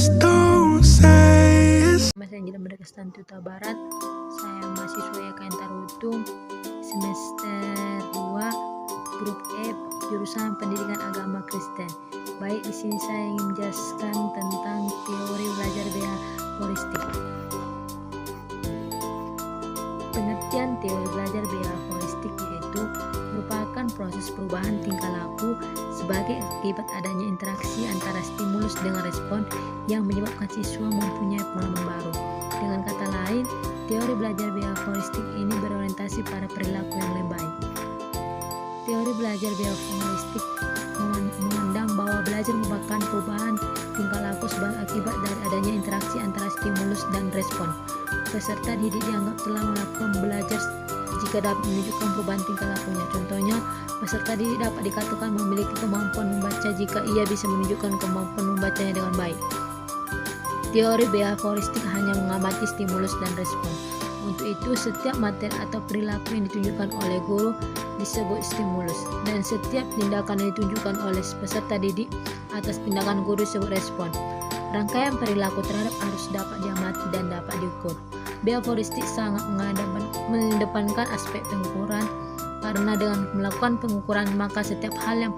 just don't say it's. Saya Angela Merdeka Tuta Barat. Saya mahasiswa YKN Tarutung semester 2 grup E jurusan Pendidikan Agama Kristen. Baik, di sini saya ingin menjelaskan tentang teori belajar BH holistik. Pengertian teori belajar BH holistik yaitu merupakan proses perubahan tingkah laku sebagai akibat adanya interaksi antara stimulus dengan respon yang menyebabkan siswa mempunyai pengalaman baru. Dengan kata lain, teori belajar BH holistik ini berorientasi pada perilaku yang lebih baik. Teori belajar BH holistik memandang bahwa belajar merupakan perubahan tingkah laku sebagai akibat dari adanya interaksi antara stimulus dan respon. Peserta didik dianggap telah melakukan belajar jika dapat menunjukkan perubahan tingkah lakunya. Contohnya, peserta didik dapat dikatakan memiliki kemampuan membaca jika ia bisa menunjukkan kemampuan membacanya dengan baik. Teori BH holistik hanya mengamati stimulus dan respon. Untuk itu, setiap materi atau perilaku yang ditunjukkan oleh guru disebut stimulus, dan setiap tindakan yang ditunjukkan oleh peserta didik atas tindakan guru disebut respon. Rangkaian perilaku terhadap harus dapat diamati dan dapat diukur. BH holistik sangat mengedepankan aspek pengukuran, karena dengan melakukan pengukuran maka setiap hal yang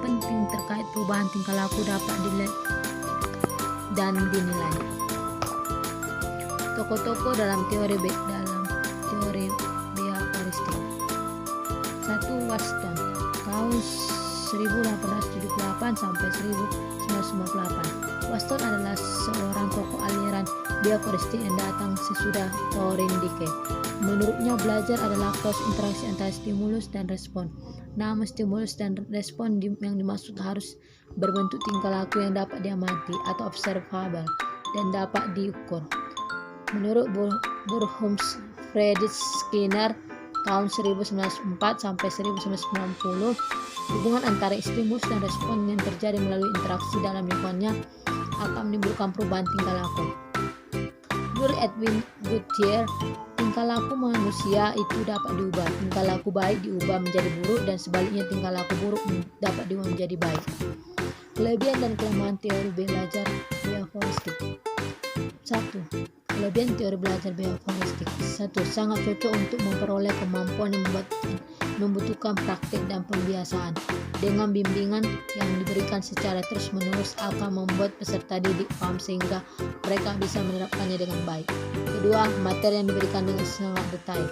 penting terkait perubahan tingkah laku dapat dilihat dan dinilai. Tokoh-tokoh dalam teori BH holistik. 1. Watson tahun 1878 sampai 1998. Watson adalah seorang tokoh aliran BH holistik yang datang sesudah Thorndike. Menurutnya, belajar adalah proses interaksi antara stimulus dan respon. Namun stimulus dan respon yang dimaksud harus berbentuk tingkah laku yang dapat diamati atau observable dan dapat diukur. Menurut Burghoff Friedrich Skinner tahun 1904 sampai 1990, hubungan antara stimulus dan respon yang terjadi melalui interaksi dalam lingkungannya akan menimbulkan perubahan tingkah laku. Menurut Edwin Goodyear, tingkah laku manusia itu dapat diubah. Tingkah laku baik diubah menjadi buruk, dan sebaliknya tingkah laku buruk dapat diubah menjadi baik. Kelebihan dan kelemahan teori belajar BH holistik. 1. Kelebihan teori belajar BH holistik. 1. Sangat cocok untuk memperoleh kemampuan yang membutuhkan praktik dan pembiasaan. Dengan bimbingan yang diberikan secara terus-menerus akan membuat peserta didik paham sehingga mereka bisa menerapkannya dengan baik. Kedua, materi yang diberikan dengan sangat detail.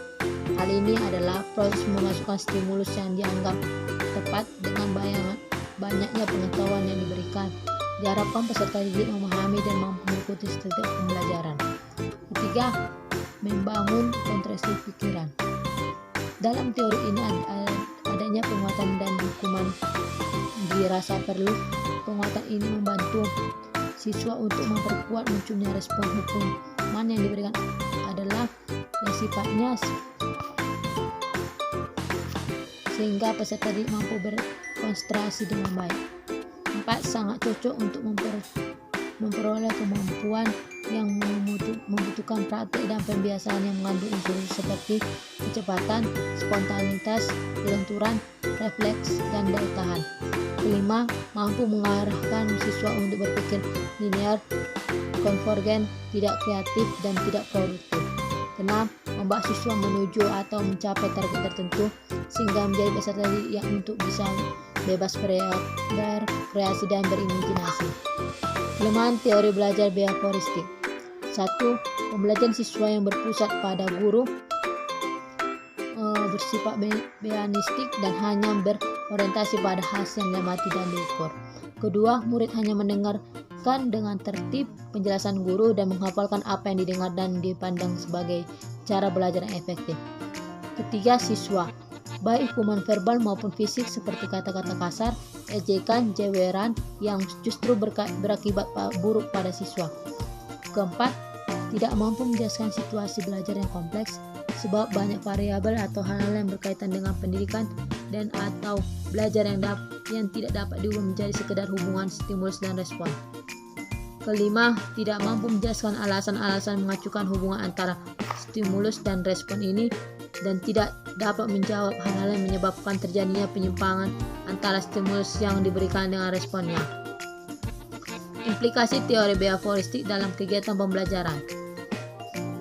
Hal ini adalah proses memasukkan stimulus yang dianggap tepat dengan banyaknya pengetahuan yang diberikan. Diharapkan peserta didik memahami dan mampu mengikuti setiap pembelajaran. Ketiga, membangun konstruksi pikiran. Dalam teori ini adanya penguatan dan hukuman dirasa perlu. Penguatan ini membantu siswa untuk memperkuat munculnya respon. Hukuman yang diberikan adalah yang sifatnya sehingga peserta didik mampu berkonsentrasi dengan baik. 4. Sangat cocok untuk memperoleh kemampuan yang membutuhkan praktik dan pembiasaan yang mengandung unsur seperti kecepatan, spontanitas, kelenturan, refleks, dan daya tahan. Kelima, mampu mengarahkan siswa untuk berpikir linear, konvergen, tidak kreatif, dan tidak produktif. Keenam, membawa siswa menuju atau mencapai target tertentu sehingga menjadi peserta didik yang untuk bisa bebas berkreasi dan berimajinasi. Kelemahan teori belajar BH holistik. 1. Pembelajaran siswa yang berpusat pada guru, bersifat mechanistik dan hanya berorientasi pada hasil yang diamati dan diukur. Kedua, murid hanya mendengarkan dengan tertib penjelasan guru dan menghafalkan apa yang didengar dan dipandang sebagai cara belajar yang efektif. Ketiga, siswa, baik hukuman verbal maupun fisik seperti kata-kata kasar, ejekan, jeweran yang justru berakibat buruk pada siswa. Keempat, tidak mampu menjelaskan situasi belajar yang kompleks sebab banyak variabel atau hal-hal yang berkaitan dengan pendidikan dan atau belajar yang tidak dapat diubah menjadi sekedar hubungan stimulus dan respon. Kelima, tidak mampu menjelaskan alasan-alasan mengacukan hubungan antara stimulus dan respon ini dan tidak dapat menjawab hal-hal yang menyebabkan terjadinya penyimpangan antara stimulus yang diberikan dengan responnya. Implikasi teori behavioristik dalam kegiatan pembelajaran.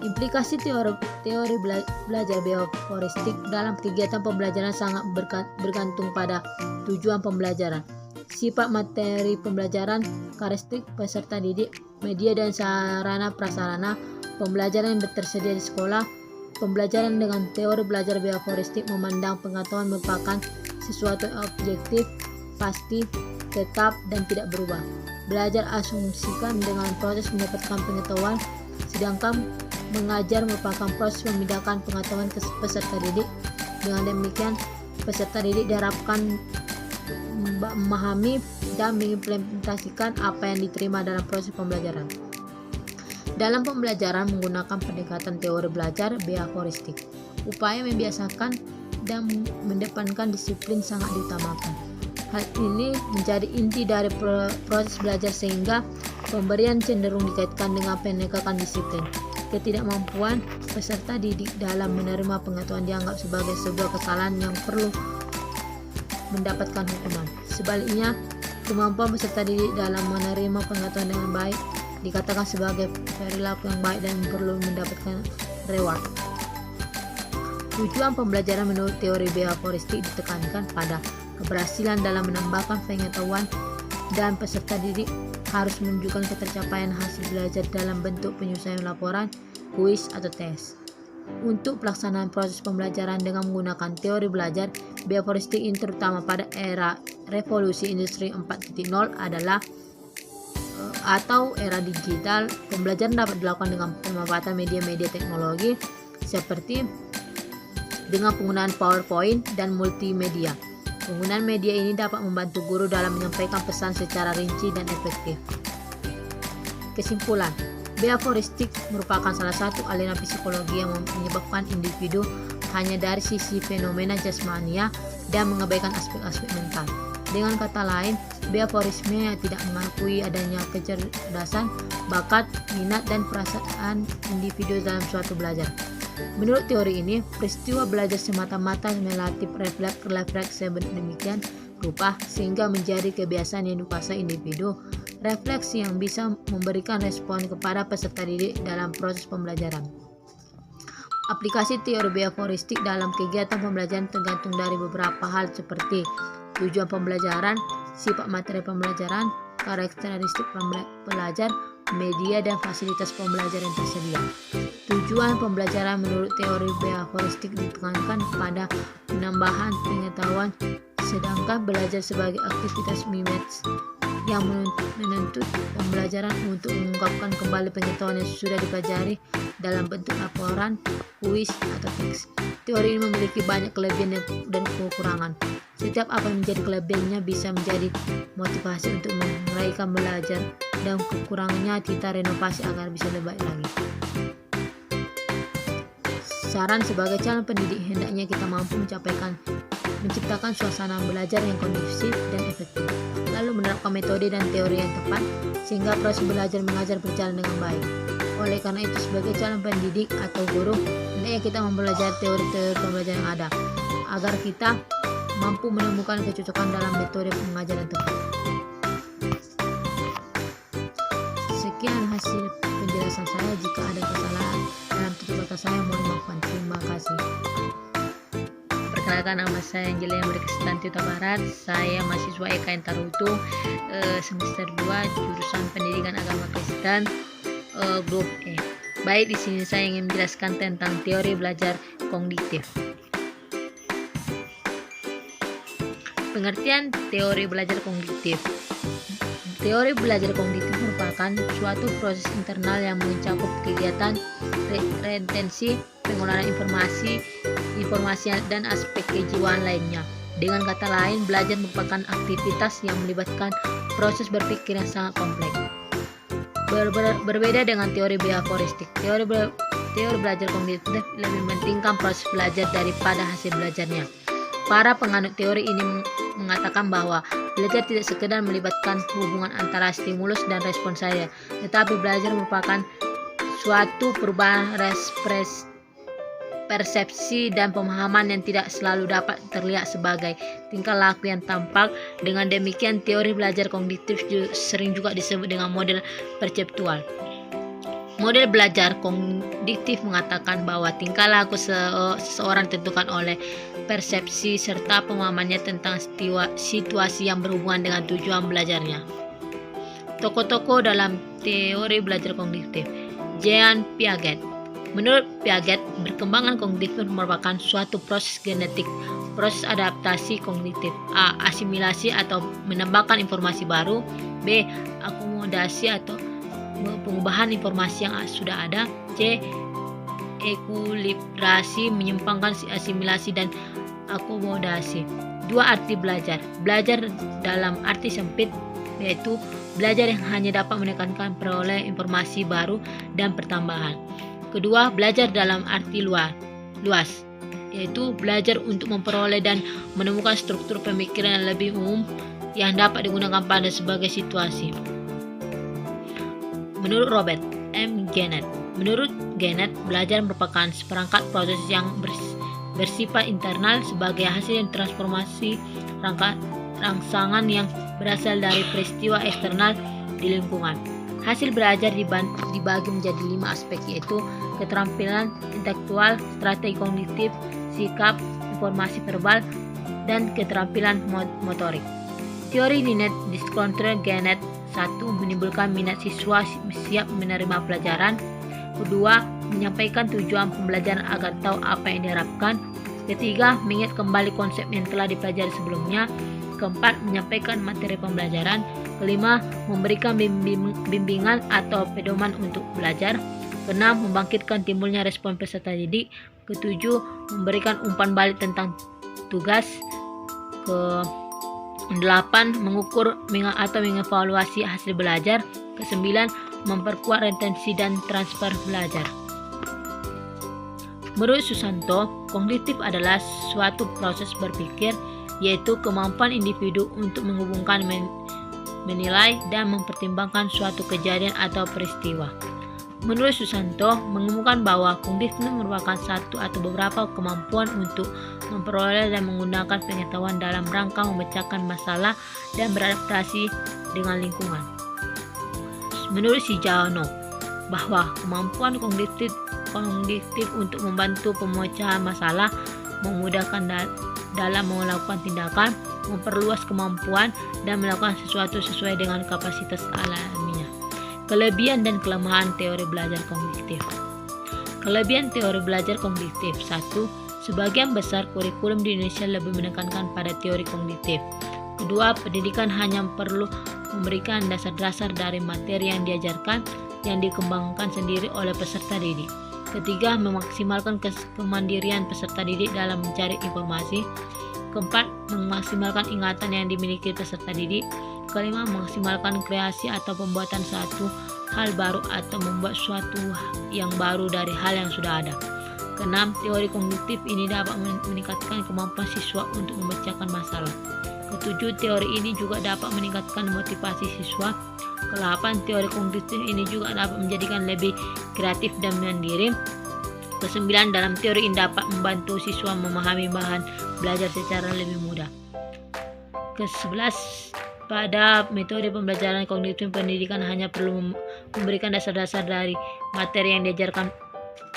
Implikasi teori belajar behavioristik dalam kegiatan pembelajaran sangat bergantung pada tujuan pembelajaran, sifat materi pembelajaran, karakteristik peserta didik, media dan sarana prasarana pembelajaran yang tersedia di sekolah. Pembelajaran dengan teori belajar behavioristik memandang pengetahuan merupakan sesuatu yang objektif, pasti, tetap, dan tidak berubah. Belajar asumsikan dengan proses mendapatkan pengetahuan, sedangkan mengajar merupakan proses memindahkan pengetahuan ke peserta didik. Dengan demikian, peserta didik diharapkan memahami dan mengimplementasikan apa yang diterima dalam proses pembelajaran. Dalam pembelajaran menggunakan pendekatan teori belajar behavioristik, upaya membiasakan dan mendepankan disiplin sangat diutamakan. Hal ini menjadi inti dari proses belajar sehingga pemberian cenderung dikaitkan dengan penegakan disiplin. Ketidakmampuan peserta didik dalam menerima pengetahuan dianggap sebagai sebuah kesalahan yang perlu mendapatkan hukuman. Sebaliknya, kemampuan peserta didik dalam menerima pengetahuan dengan baik dikatakan sebagai perilaku yang baik dan perlu mendapatkan reward. Tujuan pembelajaran menurut teori behavioristik ditekankan pada keberhasilan dalam menambahkan pengetahuan, dan peserta didik harus menunjukkan ketercapaian hasil belajar dalam bentuk penyelesaian laporan, kuis, atau tes. Untuk pelaksanaan proses pembelajaran dengan menggunakan teori belajar behavioristik ini terutama pada era revolusi industri 4.0 adalah atau era digital, pembelajaran dapat dilakukan dengan pemanfaatan media-media teknologi seperti dengan penggunaan PowerPoint dan multimedia. Penggunaan media ini dapat membantu guru dalam menyampaikan pesan secara rinci dan efektif. Kesimpulan, behavioristik merupakan salah satu aliran psikologi yang menyebabkan individu hanya dari sisi fenomena jasmania dan mengabaikan aspek-aspek mental. Dengan kata lain, behaviorisme yang tidak mengakui adanya kecerdasan, bakat, minat, dan perasaan individu dalam suatu belajar. Menurut teori ini, peristiwa belajar semata-mata melatih refleks sedemikian rupa sehingga menjadi kebiasaan yang dikuasai individu, refleksi yang bisa memberikan respon kepada peserta didik dalam proses pembelajaran. Aplikasi teori behavioristik dalam kegiatan pembelajaran tergantung dari beberapa hal seperti tujuan pembelajaran, sifat materi pembelajaran, karakteristik pelajar, media, dan fasilitas pembelajaran yang tersedia. Tujuan pembelajaran menurut teori behavioristik ditekankan pada penambahan pengetahuan, sedangkan belajar sebagai aktivitas mimes yang menuntut pembelajaran untuk mengungkapkan kembali pengetahuan yang sudah dipelajari dalam bentuk laporan, kuis, atau teks. Teori ini memiliki banyak kelebihan dan kekurangan. Setiap apa yang menjadi kelebihannya bisa menjadi motivasi untuk meraihkan belajar, dan kekurangannya kita renovasi agar bisa lebih baik lagi. Saran sebagai calon pendidik, hendaknya kita mampu menciptakan suasana belajar yang kondusif dan efektif, lalu menerapkan metode dan teori yang tepat sehingga proses belajar mengajar berjalan dengan baik. Oleh karena itu, sebagai calon pendidik atau guru, hendaknya kita mempelajari teori-teori pembelajaran yang ada agar kita mampu menemukan kecocokan dalam metode pengajaran tepat. Sekian hasil penjelasan saya. Jika ada kesalahan dalam tutur kata saya, mohon maafkan. Terima kasih. Perkenalkan, nama saya Angelia Meriksetanti Barat. Saya mahasiswa EKN Tarutu semester 2 jurusan Pendidikan Agama Kristen grup E. Baik, di sini saya ingin menjelaskan tentang teori belajar kognitif. Pengertian teori belajar kognitif. Teori belajar kognitif merupakan suatu proses internal yang mencakup kegiatan retensi, pengelolaan informasi, dan aspek kejiwaan lainnya. Dengan kata lain, belajar merupakan aktivitas yang melibatkan proses berpikir yang sangat kompleks. Berbeda dengan teori behavioristik, teori belajar kognitif lebih mementingkan proses belajar daripada hasil belajarnya. Para penganut teori ini mengatakan bahwa belajar tidak sekedar melibatkan hubungan antara stimulus dan respon saya, tetapi belajar merupakan suatu perubahan persepsi dan pemahaman yang tidak selalu dapat terlihat sebagai tingkah laku yang tampak. Dengan demikian, teori belajar kognitif sering juga disebut dengan model perseptual. Model belajar kognitif mengatakan bahwa tingkah laku seseorang ditentukan oleh persepsi serta pemahamannya tentang situasi yang berhubungan dengan tujuan belajarnya. Tokoh-tokoh dalam teori belajar kognitif. Jean Piaget. Menurut Piaget, berkembangan kognitif merupakan suatu proses genetik, proses adaptasi kognitif. A. Asimilasi atau menambahkan informasi baru. B. Akomodasi atau pengubahan informasi yang sudah ada. C. Ekuilibrasi, menyimpangkan asimilasi dan akomodasi. Dua arti belajar. Belajar dalam arti sempit, yaitu belajar yang hanya dapat menekankan peroleh informasi baru dan pertambahan. Kedua, belajar dalam arti luas, yaitu belajar untuk memperoleh dan menemukan struktur pemikiran yang lebih umum yang dapat digunakan pada sebagai situasi. Menurut Robert M. Gennett, belajar merupakan seperangkat proses yang bersifat internal sebagai hasil transformasi rangsangan yang berasal dari peristiwa eksternal di lingkungan. Hasil belajar dibagi menjadi 5 aspek, yaitu keterampilan intelektual, strategi kognitif, sikap, informasi verbal, dan keterampilan motorik. Teori Linnet Discounter Gennett 1. Menimbulkan minat siswa siap menerima pelajaran. Kedua, menyampaikan tujuan pembelajaran agar tahu apa yang diharapkan. Ketiga, mengingat kembali konsep yang telah dipelajari sebelumnya. Keempat, menyampaikan materi pembelajaran. Kelima, memberikan bimbingan atau pedoman untuk belajar. Keenam, membangkitkan timbulnya respon peserta didik. Ketujuh, memberikan umpan balik tentang tugas. Kedelapan, mengukur atau mengevaluasi hasil belajar. Kesembilan, memperkuat retensi dan transfer belajar. Menurut Susanto, kognitif adalah suatu proses berpikir, yaitu kemampuan individu untuk menghubungkan, menilai, dan mempertimbangkan suatu kejadian atau peristiwa. Menurut Susanto, mengemukakan bahwa kognitif merupakan satu atau beberapa kemampuan untuk memperoleh dan menggunakan pengetahuan dalam rangka memecahkan masalah dan beradaptasi dengan lingkungan. Menurut Sijano, bahwa kemampuan kognitif untuk membantu pemecahan masalah, memudahkan dalam melakukan tindakan, memperluas kemampuan, dan melakukan sesuatu sesuai dengan kapasitas alamiah. Kelebihan dan kelemahan teori belajar kognitif. Kelebihan teori belajar kognitif. 1. Sebagian besar kurikulum di Indonesia lebih menekankan pada teori kognitif. Kedua, pendidikan hanya perlu memberikan dasar-dasar dari materi yang diajarkan yang dikembangkan sendiri oleh peserta didik. Ketiga, memaksimalkan kemandirian peserta didik dalam mencari informasi. Keempat, memaksimalkan ingatan yang dimiliki peserta didik. Kelima, memaksimalkan kreasi atau pembuatan suatu hal baru atau membuat suatu yang baru dari hal yang sudah ada. Keenam, teori kognitif ini dapat meningkatkan kemampuan siswa untuk memecahkan masalah. Ketujuh, teori ini juga dapat meningkatkan motivasi siswa. Ke-8, teori kognitif ini juga dapat menjadikan lebih kreatif dan mandiri. Ke-9, dalam teori ini dapat membantu siswa memahami bahan belajar secara lebih mudah. Ke-11, pada metode pembelajaran kognitif pendidikan hanya perlu memberikan dasar-dasar dari materi yang diajarkan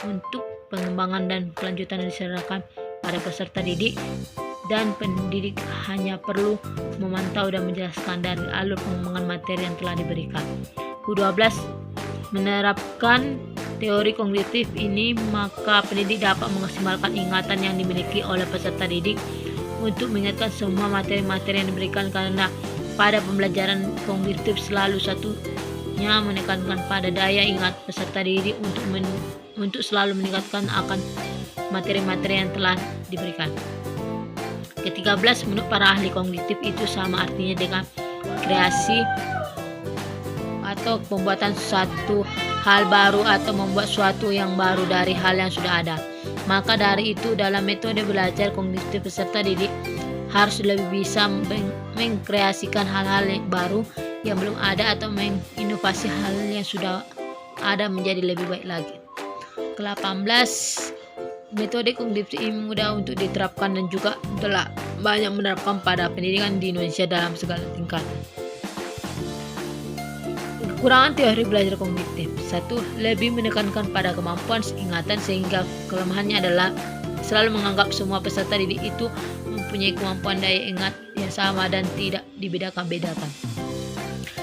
untuk pengembangan dan kelanjutan yang diserahkan pada peserta didik, dan pendidik hanya perlu memantau dan menjelaskan dari alur pengembangan materi yang telah diberikan. Ke-12, menerapkan teori kognitif ini, maka pendidik dapat memaksimalkan ingatan yang dimiliki oleh peserta didik untuk mengingatkan semua materi-materi yang diberikan, karena pada pembelajaran kognitif selalu satunya menekankan pada daya ingat peserta didik untuk selalu meningkatkan akan materi-materi yang telah diberikan. Ke-13, menurut para ahli kognitif itu sama artinya dengan kreasi atau pembuatan suatu hal baru atau membuat suatu yang baru dari hal yang sudah ada. Maka dari itu, dalam metode belajar kognitif peserta didik harus lebih bisa mengkreasikan hal-hal yang baru yang belum ada atau menginovasi hal yang sudah ada menjadi lebih baik lagi. Ke-18, Metode kognitif ini mudah untuk diterapkan dan juga telah banyak menerapkan pada pendidikan di Indonesia dalam segala tingkatan. Kekurangan teori belajar kognitif. 1. Lebih menekankan pada kemampuan ingatan sehingga kelemahannya adalah selalu menganggap semua peserta didik itu mempunyai kemampuan daya ingat yang sama dan tidak dibedakan-bedakan.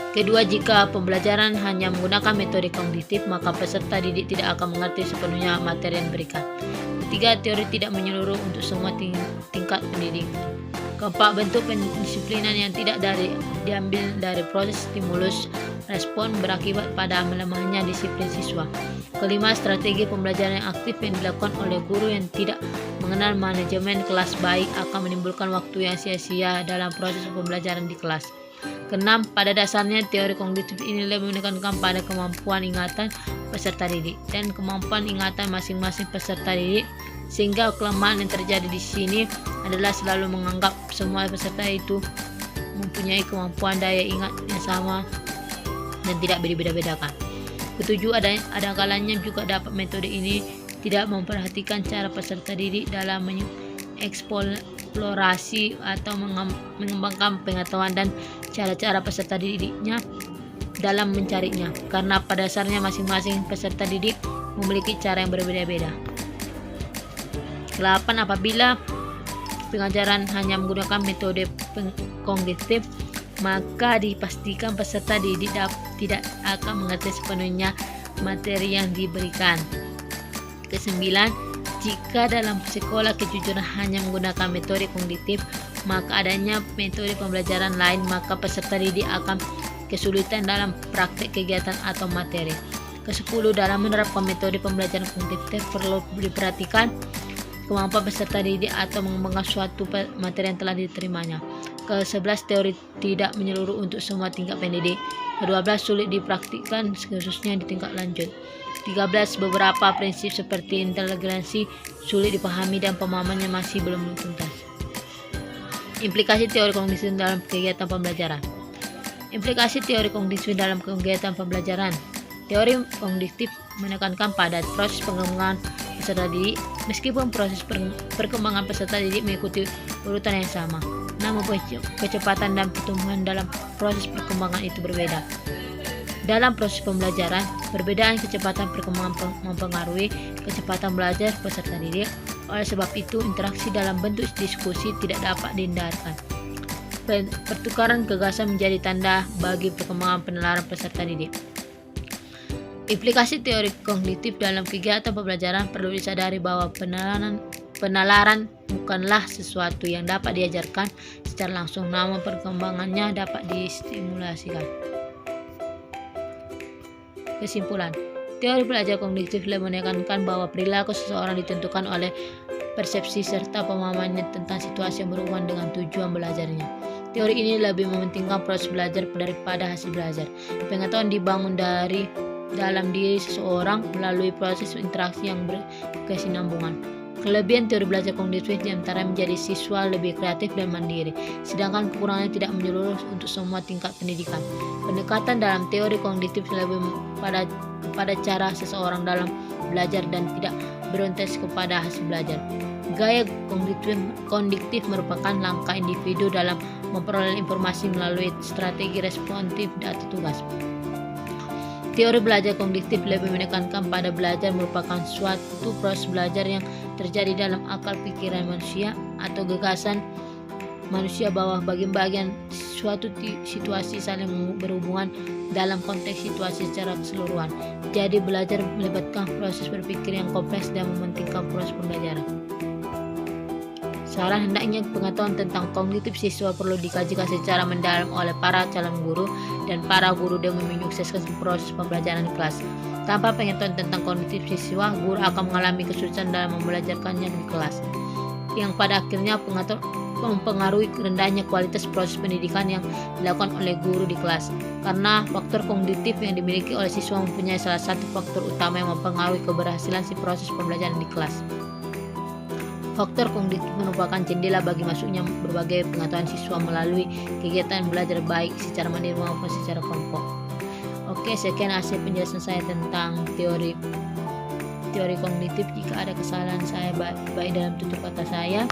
Kedua, jika pembelajaran hanya menggunakan metode kognitif, maka peserta didik tidak akan mengerti sepenuhnya materi yang diberikan. Ketiga, teori tidak menyeluruh untuk semua tingkat pendidikan. Keempat, bentuk pendisiplinan yang tidak diambil dari proses stimulus respon berakibat pada melemahnya disiplin siswa. Kelima, strategi pembelajaran yang aktif yang dilakukan oleh guru yang tidak mengenal manajemen kelas baik akan menimbulkan waktu yang sia-sia dalam proses pembelajaran di kelas. Keenam, pada dasarnya teori kognitif ini lebih menekankan pada kemampuan ingatan peserta didik dan kemampuan ingatan masing-masing peserta didik, sehingga kelemahan yang terjadi di sini adalah selalu menganggap semua peserta itu mempunyai kemampuan daya ingat yang sama dan tidak berbeda-bedakan. Ketujuh, ada kalanya juga dapat metode ini tidak memperhatikan cara peserta didik dalam mengeksplorasi atau mengembangkan pengetahuan dan cara-cara peserta didiknya dalam mencarinya, karena pada dasarnya masing-masing peserta didik memiliki cara yang berbeda-beda. 8. Apabila pengajaran hanya menggunakan metode kognitif, maka dipastikan peserta didik tidak akan mengerti sepenuhnya materi yang diberikan. Kesembilan, jika dalam sekolah kejujuran hanya menggunakan metode kognitif, maka adanya metode pembelajaran lain, maka peserta didik akan kesulitan dalam praktek kegiatan atau materi. Ke-10, dalam menerapkan metode pembelajaran kognitif perlu diperhatikan kemampuan peserta didik atau mengembangkan suatu materi yang telah diterimanya. Ke-11, teori tidak menyeluruh untuk semua tingkat pendidik. Ke-12, sulit dipraktikkan khususnya di tingkat lanjut. 13, beberapa prinsip seperti inteligensi sulit dipahami dan pemahamannya masih belum tuntas. Implikasi teori kognitif dalam kegiatan pembelajaran. Implikasi teori kognitif dalam kegiatan pembelajaran. Teori kognitif menekankan pada proses pengembangan peserta didik, meskipun proses perkembangan peserta didik mengikuti urutan yang sama, namun kecepatan dan pertumbuhan dalam proses perkembangan itu berbeda. Dalam proses pembelajaran, perbedaan kecepatan perkembangan mempengaruhi kecepatan belajar peserta didik. Oleh sebab itu, interaksi dalam bentuk diskusi tidak dapat dihindarkan. Pertukaran gagasan menjadi tanda bagi perkembangan penalaran peserta didik. Implikasi teori kognitif dalam kegiatan pembelajaran perlu disadari bahwa penalaran bukanlah sesuatu yang dapat diajarkan secara langsung, namun perkembangannya dapat distimulasikan. Kesimpulan, teori belajar kognitif lebih menekankan bahwa perilaku seseorang ditentukan oleh persepsi serta pemahamannya tentang situasi yang berhubungan dengan tujuan belajarnya. Teori ini lebih mementingkan proses belajar daripada hasil belajar. Pengetahuan dibangun dari dalam diri seseorang melalui proses interaksi yang berkesinambungan. Kelebihan teori belajar kognitif diantara menjadi siswa lebih kreatif dan mandiri, sedangkan kekurangannya tidak menyeluruh untuk semua tingkat pendidikan. Pendekatan dalam teori kognitif lebih pada cara seseorang dalam belajar dan tidak berorientasi kepada hasil belajar. Gaya kognitif merupakan langkah individu dalam memperoleh informasi melalui strategi responsif atau tugas. Teori belajar kognitif lebih menekankan pada belajar merupakan suatu proses belajar yang terjadi dalam akal pikiran manusia atau gagasan manusia bahwa bagian-bagian suatu situasi saling berhubungan dalam konteks situasi secara keseluruhan. Jadi belajar melibatkan proses berpikir yang kompleks dan mementingkan proses pembelajaran. Saran, hendaknya pengetahuan tentang kognitif siswa perlu dikajikan secara mendalam oleh para calon guru dan para guru demi menyukseskan proses pembelajaran di kelas. Tanpa pengetahuan tentang kognitif siswa, guru akan mengalami kesulitan dalam membelajarkannya di kelas, yang pada akhirnya mempengaruhi rendahnya kualitas proses pendidikan yang dilakukan oleh guru di kelas. Karena faktor kognitif yang dimiliki oleh siswa mempunyai salah satu faktor utama yang mempengaruhi keberhasilan si proses pembelajaran di kelas. Faktor kognitif merupakan jendela bagi masuknya berbagai pengetahuan siswa melalui kegiatan belajar baik secara mandiri maupun secara kelompok. Oke, sekian hasil penjelasan saya tentang teori teori kognitif. Jika ada kesalahan saya baik dalam tutur kata saya,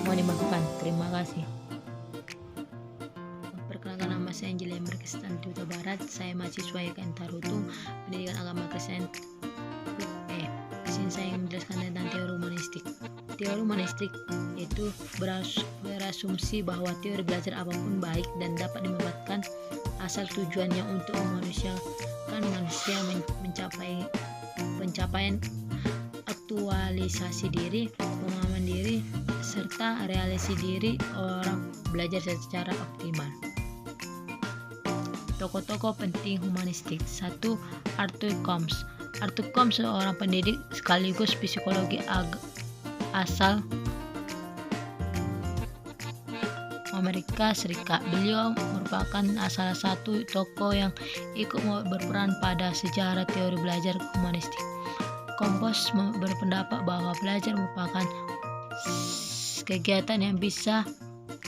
mohon dimaafkan. Terima kasih. Perkenalkan, nama saya Angelia Merkistan Huta Barat. Saya mahasiswa YKN Tarutung, Pendidikan Agama Kristen. Di sini saya ingin menjelaskan tentang teori humanistik. Teori humanistik itu berasumsi bahwa teori belajar apapun baik dan dapat dimanfaatkan asal tujuannya untuk memanusiakan manusia mencapai pencapaian aktualisasi diri, pemahaman diri, serta realisasi diri orang belajar secara optimal. Tokoh-tokoh penting humanistik. 1. Arthur Combs. Arthur Combs seorang pendidik sekaligus psikologi asal Amerika Serikat. Beliau merupakan salah satu tokoh yang ikut berperan pada sejarah teori belajar humanistik. Combs berpendapat bahwa belajar merupakan kegiatan yang bisa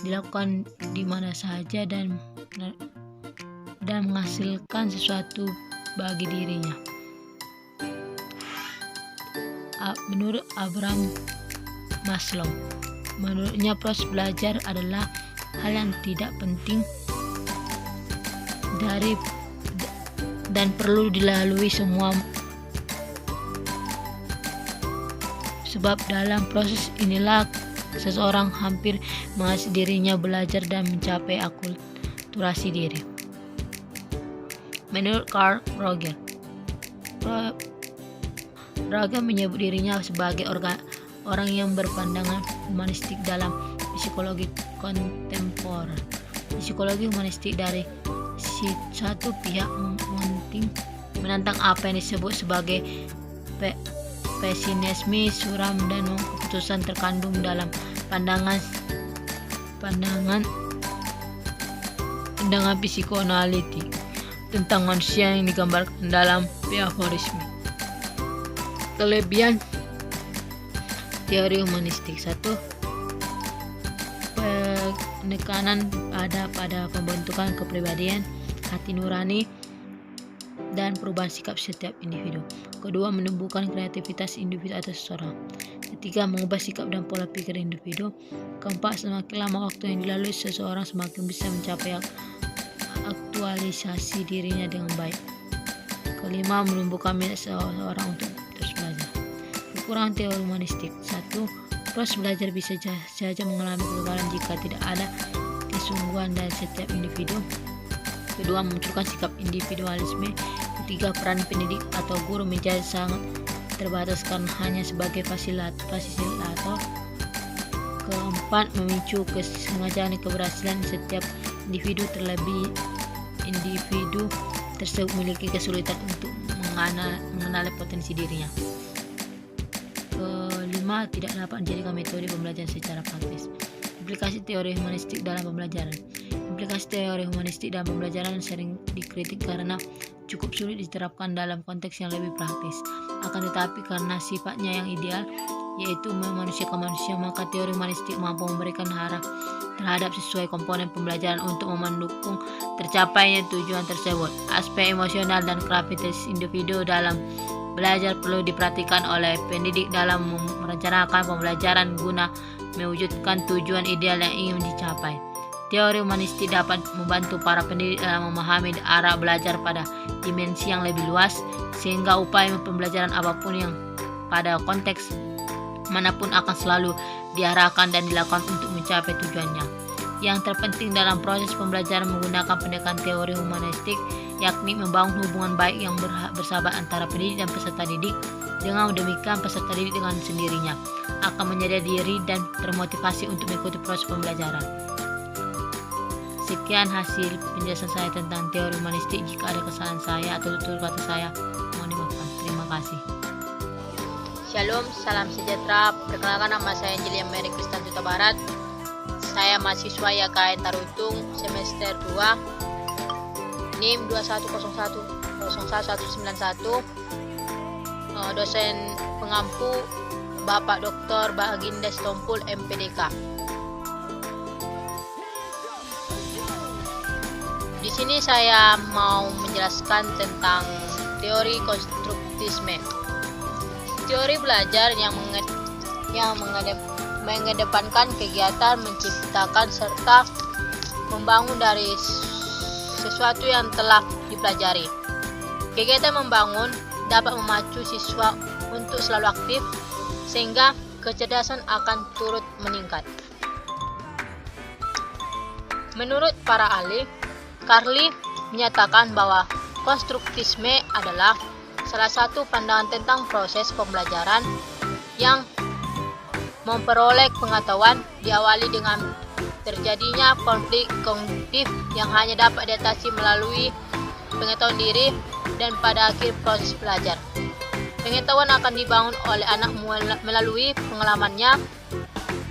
dilakukan di mana saja dan menghasilkan sesuatu bagi dirinya. Menurut Abraham Maslow, menurutnya proses belajar adalah hal yang tidak penting dan perlu dilalui semua, sebab dalam proses inilah seseorang hampir mengasihi dirinya belajar dan mencapai akulturasi diri. Menurut Carl Rogers menyebut dirinya sebagai orang yang berpandangan humanistik dalam psikologi kontemporer. Psikologi humanistik dari satu pihak menantang apa yang disebut sebagai pesimisme suram dan keputusan terkandung dalam pandangan psikoanalitik tentang manusia yang digambarkan dalam behaviorisme. Kelebihan teori humanistik. 1. Penekanan pada pembentukan kepribadian, hati nurani, dan perubahan sikap setiap individu. Kedua, menumbuhkan kreativitas individu atau seseorang. Ketiga, mengubah sikap dan pola pikir individu. Keempat, semakin lama waktu yang dilalui, seseorang semakin bisa mencapai aktualisasi dirinya dengan baik. Kelima, menumbuhkan minat seseorang untuk terus belajar. Kekurangan teori humanistik. 1. Proses belajar bisa saja mengalami kegagalan jika tidak ada kesungguhan dari setiap individu. Kedua, memunculkan sikap individualisme. Ketiga, peran pendidik atau guru menjadi sangat terbatas karena hanya sebagai fasilitator. Keempat, memicu kesengajaan dan keberhasilan setiap individu, terlebih individu tersebut memiliki kesulitan untuk mengenali potensi dirinya. Kelima, tidak dapat dijadikan metode pembelajaran secara praktis. Aplikasi teori humanistik dalam pembelajaran. Aplikasi teori humanistik dalam pembelajaran sering dikritik karena cukup sulit diterapkan dalam konteks yang lebih praktis. Akan tetapi karena sifatnya yang ideal, yaitu memanusiakan manusia, maka teori humanistik mampu memberikan arah terhadap sesuai komponen pembelajaran untuk mendukung tercapainya tujuan tersebut. Aspek emosional dan kreativitas individu dalam belajar perlu diperhatikan oleh pendidik dalam merencanakan pembelajaran guna mewujudkan tujuan ideal yang ingin dicapai. Teori humanistik dapat membantu para pendidik dalam memahami arah belajar pada dimensi yang lebih luas, sehingga upaya pembelajaran apapun yang pada konteks manapun akan selalu diarahkan dan dilakukan untuk mencapai tujuannya. Yang terpenting dalam proses pembelajaran menggunakan pendekatan teori humanistik, yakni membangun hubungan baik yang bersahabat antara pendidik dan peserta didik. Dengan demikian, peserta didik dengan sendirinya akan menyadari diri dan termotivasi untuk mengikuti proses pembelajaran. Sekian hasil penjelasan saya tentang teori humanistik. Jika ada kesalahan saya atau tutur kata saya, mohon dimaafkan. Terima kasih. Shalom, salam sejahtera. Perkenalkan, nama saya Angelia Merkistan Huta Barat. Saya mahasiswa YKN Tarutung semester 2, NIM 21010191. Dosen pengampu Bapak Dr. Baginda Stompul MPDK. Di sini saya mau menjelaskan tentang teori konstruktisme. Teori belajar yang mengedepankan kegiatan menciptakan serta membangun dari sesuatu yang telah dipelajari. Kegiatan membangun dapat memacu siswa untuk selalu aktif sehingga kecerdasan akan turut meningkat. Menurut para ahli, Carli menyatakan bahwa konstruktisme adalah salah satu pandangan tentang proses pembelajaran yang memperoleh pengetahuan diawali dengan terjadinya konflik kognitif yang hanya dapat diatasi melalui pengetahuan diri dan pada akhir proses belajar. Pengetahuan akan dibangun oleh anak melalui pengalamannya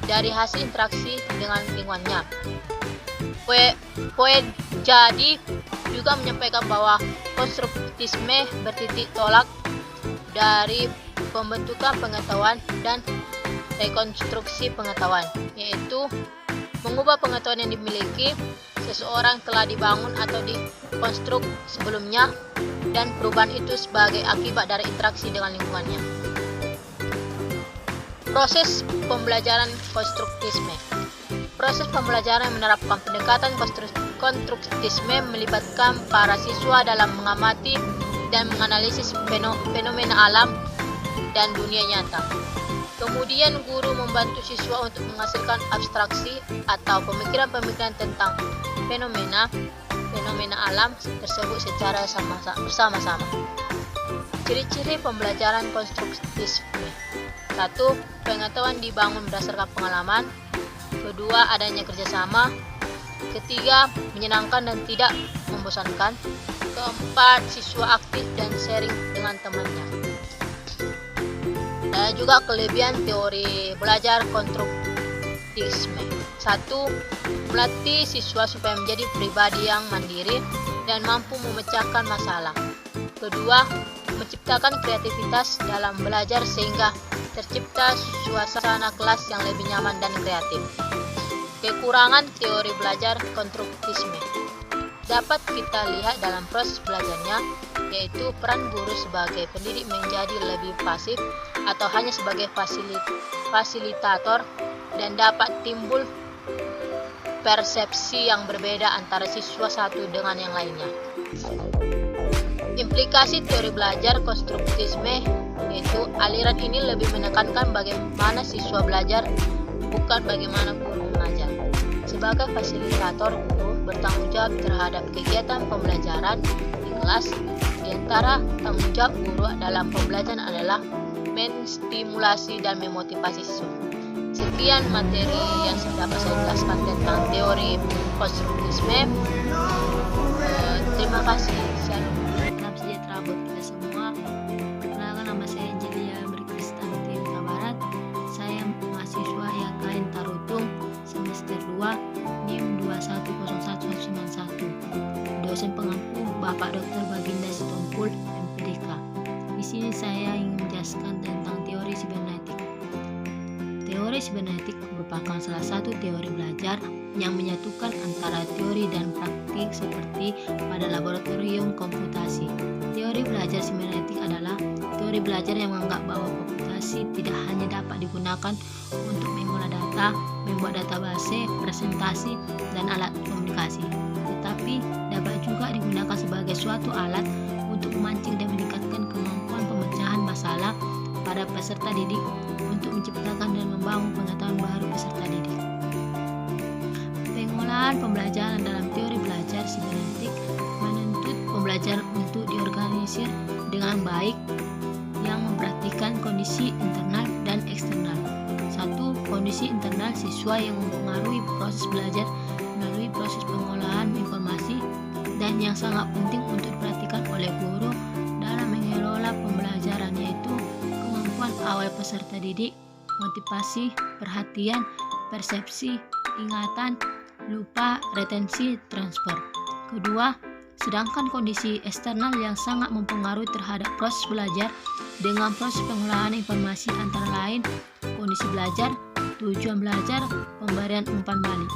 dari hasil interaksi dengan lingkungannya. Poet jadi juga menyampaikan bahwa konstruktisme bertitik tolak dari pembentukan pengetahuan dan rekonstruksi pengetahuan, yaitu mengubah pengetahuan yang dimiliki seseorang telah dibangun atau dikonstruk sebelumnya dan perubahan itu sebagai akibat dari interaksi dengan lingkungannya. Proses pembelajaran konstruktisme. Proses pembelajaran yang menerapkan pendekatan konstruktisme melibatkan para siswa dalam mengamati dan menganalisis fenomena alam dan dunia nyata. Kemudian guru membantu siswa untuk menghasilkan abstraksi atau pemikiran-pemikiran tentang fenomena alam tersebut secara bersama-sama. Ciri-ciri pembelajaran konstruktisme. 1. Pengetahuan dibangun berdasarkan pengalaman. 2. Adanya kerjasama. 3. Menyenangkan dan tidak membosankan. 4. Siswa aktif dan sharing dengan temannya. Ada juga kelebihan teori belajar konstruktisme. 1. Melatih siswa supaya menjadi pribadi yang mandiri dan mampu memecahkan masalah. 2. Menciptakan kreativitas dalam belajar sehingga tercipta suasana kelas yang lebih nyaman dan kreatif. Kekurangan teori belajar konstruktisme dapat kita lihat dalam proses belajarnya, yaitu peran guru sebagai pendidik menjadi lebih pasif atau hanya sebagai fasilitator, dan dapat timbul persepsi yang berbeda antara siswa satu dengan yang lainnya. Implikasi teori belajar konstruktisme yaitu aliran ini lebih menekankan bagaimana siswa belajar, bukan bagaimana guru mengajar. Sebagai fasilitator, guru bertanggung jawab terhadap kegiatan pembelajaran di kelas. Di antara tanggung jawab guru dalam pembelajaran adalah menstimulasi dan memotivasi siswa. Sekian materi yang dapat saya jelaskan tentang teori konstruktisme. Terima kasih. Salam sejahtera buat kita semua. Perkenalkan, nama saya Angelia Berkristanti Barat. Saya mahasiswa YKN Tarutung semester 2 NIM 2101191. Dosen pengampu Bapak Dr. Baginda Sitompul, MPDK. Di sini saya ingin menjelaskan tentang teori sibernetik. Teori sibernetik merupakan salah satu teori belajar yang menyatukan antara teori dan praktik seperti pada laboratorium komputasi. Teori belajar sibernetik adalah teori belajar yang menganggap bahwa komputasi tidak hanya dapat digunakan untuk mengolah data, membuat database, presentasi, dan alat komunikasi, tetapi dapat juga digunakan sebagai suatu alat untuk memancing dan meningkatkan kemampuan pemecahan masalah pada peserta didik untuk menciptakan dan membangun pengetahuan baru peserta didik. Pengolahan pembelajaran dalam teori belajar sibernetik menuntut pembelajar untuk diorganisir dengan baik yang memperhatikan kondisi internal dan eksternal. 1. Kondisi internal siswa yang mempengaruhi proses belajar melalui proses pengolahan informasi dan yang sangat penting untuk diperhatikan oleh guru dalam mengelola pembelajaran, yaitu kemampuan awal peserta didik, motivasi, perhatian, persepsi, ingatan, lupa, retensi, transfer. Kedua, sedangkan kondisi eksternal yang sangat mempengaruhi terhadap proses belajar dengan proses pengolahan informasi antara lain kondisi belajar, tujuan belajar, pemberian umpan balik.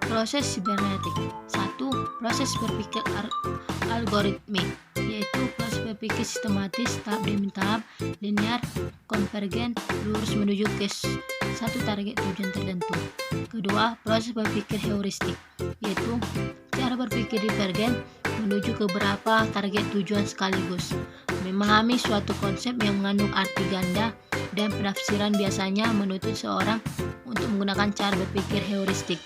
Proses sibernetik. 1. Proses berpikir algoritmik, yaitu proses berpikir berpikir sistematis, tahap demi tahap, linear, konvergen, lurus menuju ke satu target tujuan tertentu. Kedua, proses berpikir heuristik, yaitu cara berpikir divergen menuju ke beberapa target tujuan sekaligus. Memahami suatu konsep yang mengandung arti ganda dan penafsiran biasanya menuntut seorang untuk menggunakan cara berpikir heuristik.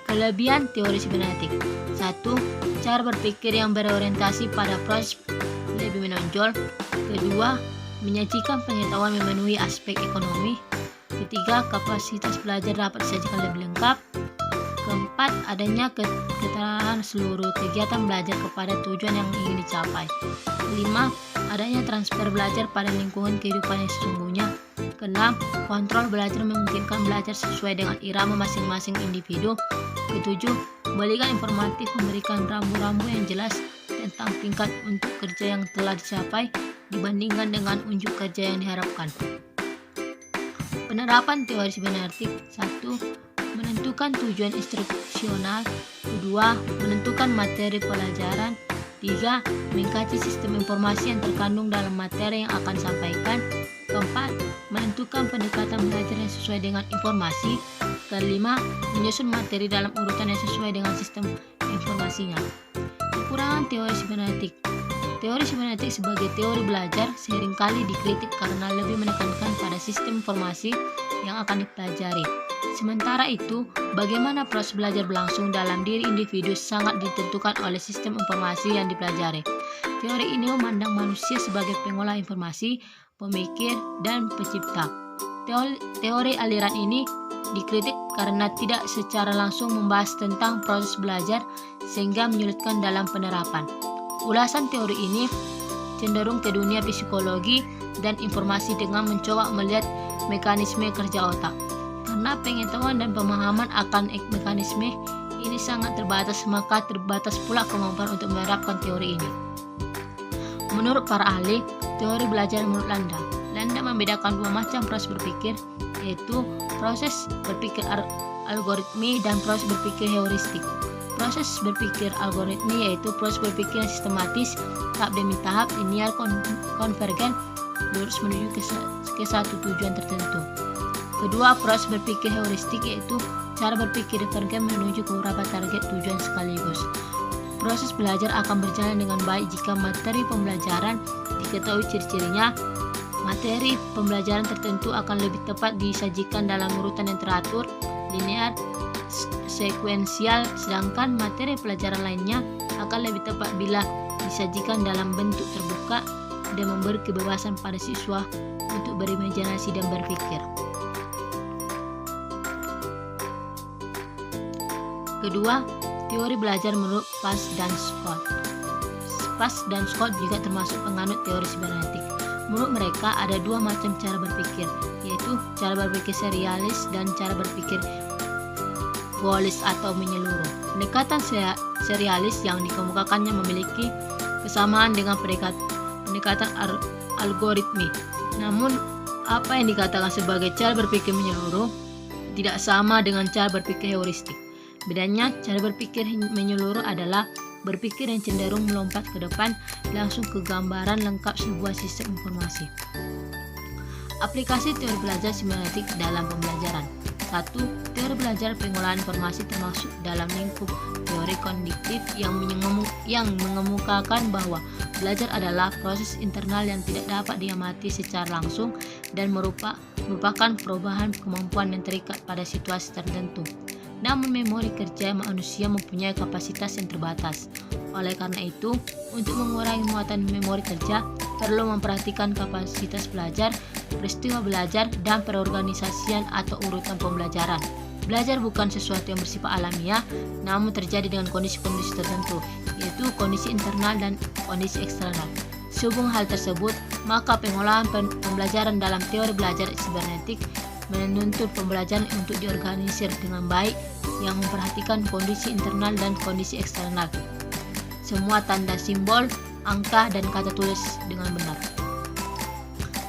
Kelebihan teori sibernetik. 1. Cara berpikir yang berorientasi pada proses lebih menonjol. Kedua, menyajikan pengetahuan memenuhi aspek ekonomi. Ketiga, kapasitas belajar dapat disajikan lebih lengkap. Keempat, adanya keterangan seluruh kegiatan belajar kepada tujuan yang ingin dicapai. 5. Adanya transfer belajar pada lingkungan kehidupan yang sesungguhnya. Keenam, kontrol belajar memungkinkan belajar sesuai dengan irama masing-masing individu. Ketujuh, balikan informatif memberikan rambu-rambu yang jelas tentang tingkat untuk kerja yang telah dicapai dibandingkan dengan unjuk kerja yang diharapkan. Penerapan teori sibernetik. 1. Menentukan tujuan instruksional. 2. Menentukan materi pelajaran. 3. Mengkaji sistem informasi yang terkandung dalam materi yang akan disampaikan. 4. Menentukan pendekatan belajar yang sesuai dengan informasi. 5. Menyusun materi dalam urutan yang sesuai dengan sistem informasinya. Kekurangan teori sibernetik. Teori sibernetik sebagai teori belajar seringkali dikritik karena lebih menekankan pada sistem informasi yang akan dipelajari. Sementara itu, bagaimana proses belajar berlangsung dalam diri individu sangat ditentukan oleh sistem informasi yang dipelajari. Teori ini memandang manusia sebagai pengolah informasi, pemikir, dan pencipta. Teori aliran ini dikritik karena tidak secara langsung membahas tentang proses belajar sehingga menyulitkan dalam penerapan. Ulasan teori ini cenderung ke dunia psikologi dan informasi dengan mencoba melihat mekanisme kerja otak. Karena pengetahuan dan pemahaman akan mekanisme ini sangat terbatas, maka terbatas pula kemampuan untuk menerapkan teori ini. Menurut para ahli, teori belajar menurut Landa membedakan dua macam proses berpikir, yaitu proses berpikir algoritmi dan proses berpikir heuristik. Proses berpikir algoritmi yaitu proses berpikir yang sistematis, tahap demi tahap, linear, konvergen, lurus menuju ke satu tujuan tertentu. Kedua, proses berpikir heuristik yaitu cara berpikir divergen menuju ke beberapa target tujuan sekaligus. Proses belajar akan berjalan dengan baik jika materi pembelajaran diketahui ciri-cirinya. Materi pembelajaran tertentu akan lebih tepat disajikan dalam urutan yang teratur, linear, sekuensial, sedangkan materi pelajaran lainnya akan lebih tepat bila disajikan dalam bentuk terbuka dan memberi kebebasan pada siswa untuk berimajinasi dan berpikir. Kedua, teori belajar menurut Pass dan Scott. Pass dan Scott juga termasuk penganut teori sibernetik. Menurut mereka ada dua macam cara berpikir, yaitu cara berpikir serialis dan cara berpikir goalis atau menyeluruh. Pendekatan serialis yang dikemukakannya memiliki kesamaan dengan pendekatan algoritmi. Namun, apa yang dikatakan sebagai cara berpikir menyeluruh tidak sama dengan cara berpikir heuristik. Bedanya, cara berpikir menyeluruh adalah berpikir yang cenderung melompat ke depan langsung ke gambaran lengkap sebuah sistem informasi. Aplikasi teori belajar sibernetik dalam pembelajaran. 1. Teori belajar pengolahan informasi termasuk dalam lingkup teori kognitif yang mengemukakan bahwa belajar adalah proses internal yang tidak dapat diamati secara langsung dan merupakan perubahan kemampuan yang terikat pada situasi tertentu. Namun memori kerja manusia mempunyai kapasitas yang terbatas. Oleh karena itu, untuk mengurangi muatan memori kerja, perlu memperhatikan kapasitas belajar, peristiwa belajar, dan perorganisasian atau urutan pembelajaran. Belajar bukan sesuatu yang bersifat alamiah, namun terjadi dengan kondisi-kondisi tertentu, yaitu kondisi internal dan kondisi eksternal. Sehubung hal tersebut, maka pengolahan pembelajaran dalam teori belajar sibernetik menuntut pembelajaran untuk diorganisir dengan baik yang memperhatikan kondisi internal dan kondisi eksternal. Semua tanda simbol, angka, dan kata tulis dengan benar.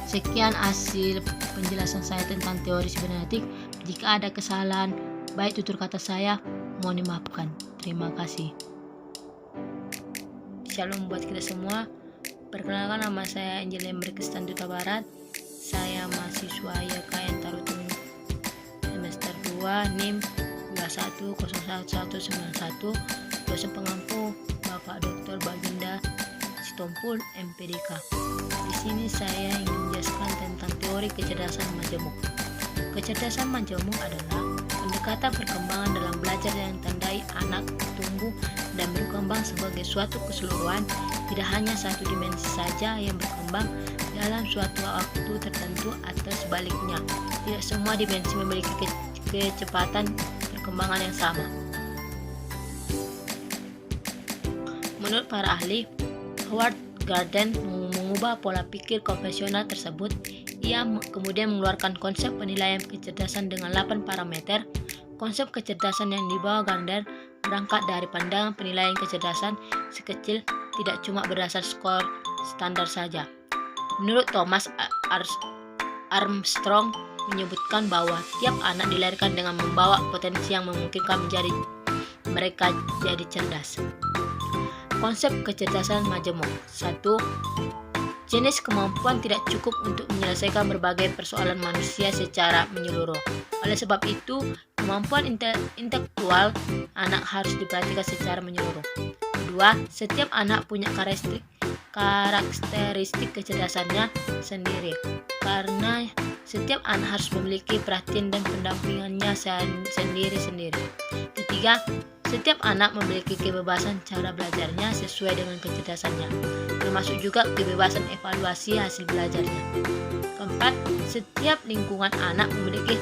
Sekian hasil penjelasan saya tentang teori sibernetik. Jika ada kesalahan, baik tutur kata saya, mohon dimaafkan. Terima kasih. Shalom buat kita semua. Perkenalkan, nama saya Angel Lember Kristan Duta Barat. Saya mahasiswa YKN Tarutung semester 2 NIM 21011191. Dosen pengampu Bapak Dr. Baginda Sitompul MPDK. Di sini saya ingin menjelaskan tentang teori kecerdasan majemuk. Kecerdasan majemuk adalah pendekatan perkembangan dalam belajar yang tandai anak tumbuh dan berkembang sebagai suatu keseluruhan, tidak hanya satu dimensi saja yang berkembang dalam suatu waktu tertentu atau sebaliknya. Tidak semua dimensi memiliki kecepatan perkembangan yang sama. Menurut para ahli, Howard Gardner mengubah pola pikir konvensional tersebut. Ia kemudian mengeluarkan konsep penilaian kecerdasan dengan 8 parameter. Konsep kecerdasan yang dibawa Gardner berangkat dari pandangan penilaian kecerdasan sekecil tidak cuma berdasar skor standar saja. Menurut Thomas Armstrong menyebutkan bahwa tiap anak dilahirkan dengan membawa potensi yang memungkinkan mereka jadi cerdas. Konsep kecerdasan majemuk. 1. Jenis kemampuan tidak cukup untuk menyelesaikan berbagai persoalan manusia secara menyeluruh. Oleh sebab itu, kemampuan intelektual anak harus diperhatikan secara menyeluruh. 2. Setiap anak punya karakteristik kecerdasannya sendiri. Karena setiap anak harus memiliki perhatian dan pendampingannya sendiri-sendiri. 3. Setiap anak memiliki kebebasan cara belajarnya sesuai dengan kecerdasannya, termasuk juga kebebasan evaluasi hasil belajarnya. 4. Setiap lingkungan anak memiliki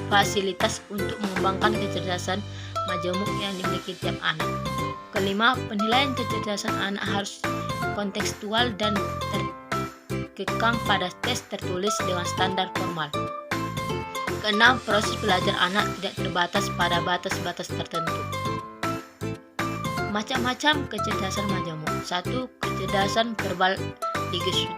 fasilitas untuk mengembangkan kecerdasan majemuk yang dimiliki tiap anak. 5. Penilaian kecerdasan anak harus kontekstual dan terkekang pada tes tertulis dengan standar formal. 6. Proses belajar anak tidak terbatas pada batas-batas tertentu. Macam-macam kecerdasan majemuk. 1. Kecerdasan verbal linguistik.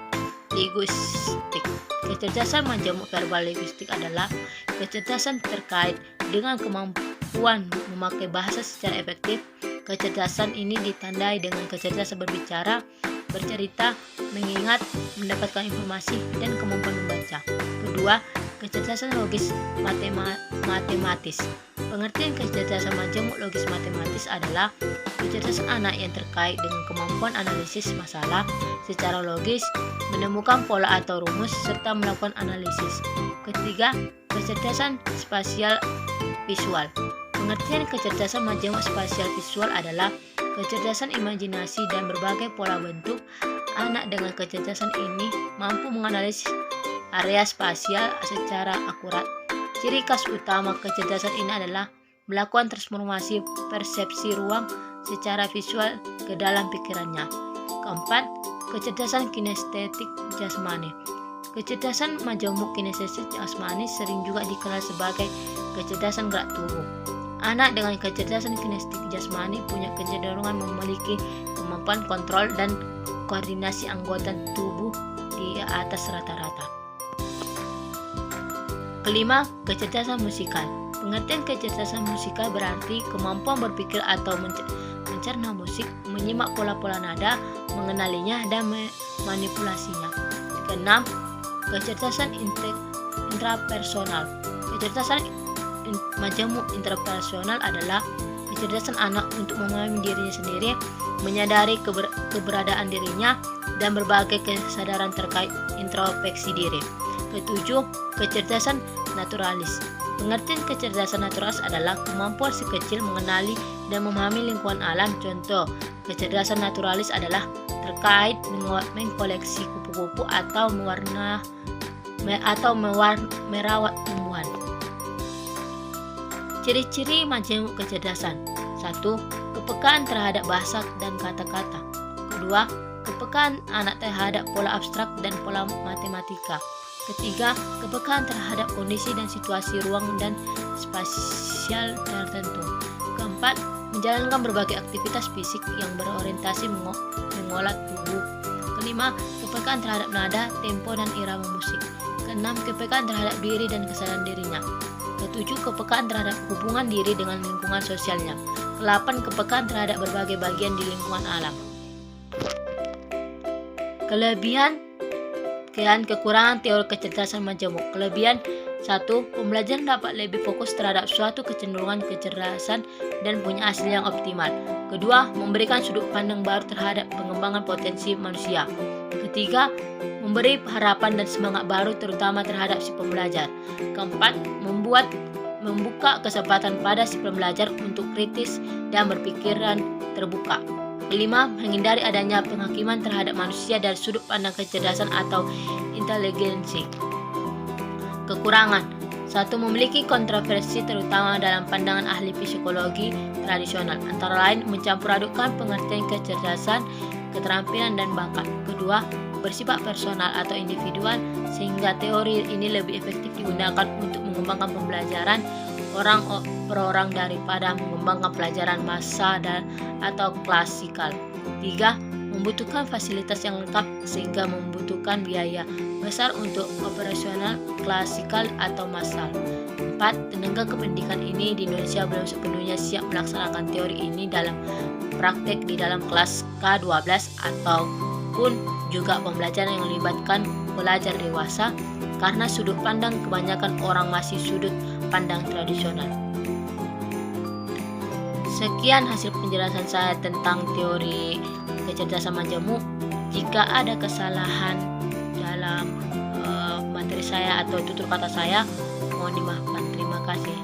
Kecerdasan majemuk verbal linguistik adalah kecerdasan terkait dengan kemampuan memakai bahasa secara efektif. Kecerdasan ini ditandai dengan kecerdasan berbicara, bercerita, mengingat, mendapatkan informasi, dan kemampuan membaca. Kedua, kecerdasan logis matematis. Pengertian kecerdasan majemuk logis matematis adalah kecerdasan anak yang terkait dengan kemampuan analisis masalah secara logis, menemukan pola atau rumus, serta melakukan analisis. Ketiga, kecerdasan spasial visual. Pengertian kecerdasan majemuk spasial visual adalah kecerdasan imajinasi dan berbagai pola bentuk. Anak dengan kecerdasan ini mampu menganalisis area spasial secara akurat. Ciri khas utama kecerdasan ini adalah melakukan transformasi persepsi ruang secara visual ke dalam pikirannya. Keempat, kecerdasan kinestetik jasmani. Kecerdasan majemuk kinestetik jasmani sering juga dikenal sebagai kecerdasan gerak tubuh. Anak dengan kecerdasan kinestetik jasmani punya kecenderungan memiliki kemampuan kontrol dan koordinasi anggota tubuh di atas rata-rata. Kelima, kecerdasan musikal. Pengertian kecerdasan musikal berarti kemampuan berpikir atau mencerna musik, menyimak pola-pola nada, mengenalinya, dan memanipulasinya. Keenam, kecerdasan intrapersonal. Kecerdasan majemuk intrapersonal adalah kecerdasan anak untuk memahami dirinya sendiri, menyadari keberadaan dirinya, dan berbagai kesadaran terkait introspeksi diri. Ketujuh, kecerdasan naturalis. Pengertian kecerdasan naturalis adalah kemampuan si kecil mengenali dan memahami lingkungan alam. Contoh, kecerdasan naturalis adalah terkait mengkoleksi kupu-kupu atau merawat tumbuhan. Ciri-ciri majemuk kecerdasan. 1. Kepekaan terhadap bahasa dan kata-kata. 2. Kepekaan anak terhadap pola abstrak dan pola matematika. Ketiga, kepekaan terhadap kondisi dan situasi ruang dan spasial tertentu. Keempat, menjalankan berbagai aktivitas fisik yang berorientasi mengolah tubuh. Kelima, kepekaan terhadap nada, tempo, dan irama musik. Keenam, kepekaan terhadap diri dan kesadaran dirinya. Ketujuh, kepekaan terhadap hubungan diri dengan lingkungan sosialnya. Kedelapan, kepekaan terhadap berbagai bagian di lingkungan alam. Kelebihan dan kekurangan teori kecerdasan majemuk. Kelebihan 1. Pembelajaran dapat lebih fokus terhadap suatu kecenderungan kecerdasan dan punya hasil yang optimal. Kedua, memberikan sudut pandang baru terhadap pengembangan potensi manusia. Ketiga, memberi harapan dan semangat baru terutama terhadap si pembelajar. Keempat, membuka kesempatan pada si pembelajar untuk kritis dan berpikiran terbuka. Kelima, menghindari adanya penghakiman terhadap manusia dari sudut pandang kecerdasan atau inteligensi. Kekurangan 1. Memiliki kontroversi terutama dalam pandangan ahli psikologi tradisional, antara lain mencampur adukan pengertian kecerdasan, keterampilan, dan bakat. Kedua, bersifat personal atau individual, sehingga teori ini lebih efektif digunakan untuk mengembangkan pembelajaran orang per orang daripada mengembangkan pelajaran massa atau klasikal. 3. Membutuhkan fasilitas yang lengkap sehingga membutuhkan biaya besar untuk operasional klasikal atau massal. 4. Tenaga kependidikan ini di Indonesia belum sepenuhnya siap melaksanakan teori ini dalam praktek di dalam kelas K12 ataupun juga pembelajaran yang melibatkan pelajar dewasa karena sudut pandang kebanyakan orang masih sudut pandang tradisional. Sekian hasil penjelasan saya tentang teori kecerdasan majemuk. Jika ada kesalahan dalam materi saya atau tutur kata saya, mohon dimaafkan. Terima kasih.